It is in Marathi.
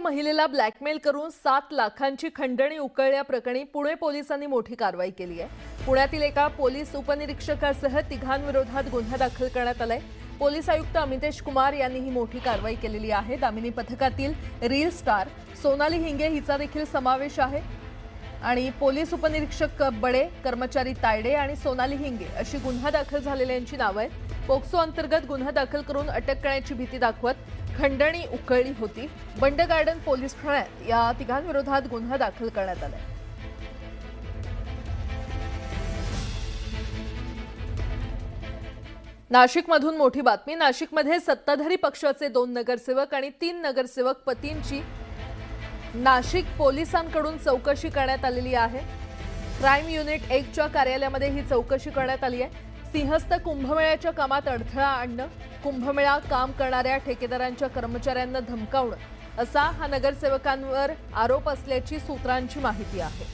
महिलेला ब्लॅकमेल करून 7 लाखांची खंडणी उकळल्याप्रकरणी पुणे पोलिसांनी मोठी कारवाई केली आहे। पुण्यातील एका पोलीस उपनिरीक्षकासह तिघांविरोधात गुन्हा दाखल करण्यात आलाय। पोलीस आयुक्त अमितेश कुमार यांनी ही मोठी कारवाई केलेली आहे। दामिनी पथकातील रील स्टार सोनाली हिंगे हिचा देखील समावेश आहे आणि पोलीस उपनिरीक्षक बडे, कर्मचारी तायडे आणि सोनाली हिंगे अशी गुन्हा दाखल झालेल्यांची नावे आहेत। पोक्सो अंतर्गत गुन्हा दाखल करून अटक करण्याची भीती दाखवत खंडणी उकळली होती। बंड गार्डन पोलीस ठाण्यात या तिघांविरोधात गुन्हा दाखल करण्यात आलाय। नाशिकमधून मोठी बातमी। नाशिकमध्ये सत्ताधारी पक्षाचे 2 नगरसेवक आणि 3 नगरसेवक पतींची नाशिक पोलिसांकडून चौकशी करण्यात आलेली आहे। क्राइम युनिट 1 च्या कार्यालयामध्ये ही चौकशी करण्यात आली आहे। सिंहस्थ कुंभमेळ्याच्या कामात अडथळा आणणं, कुंभमेळा काम करणाऱ्या ठेकेदारांच्या कर्मचाऱ्यांना धमकावणं असा हा नगरसेवकांवर आरोप असल्याची सूत्रांची माहिती आहे।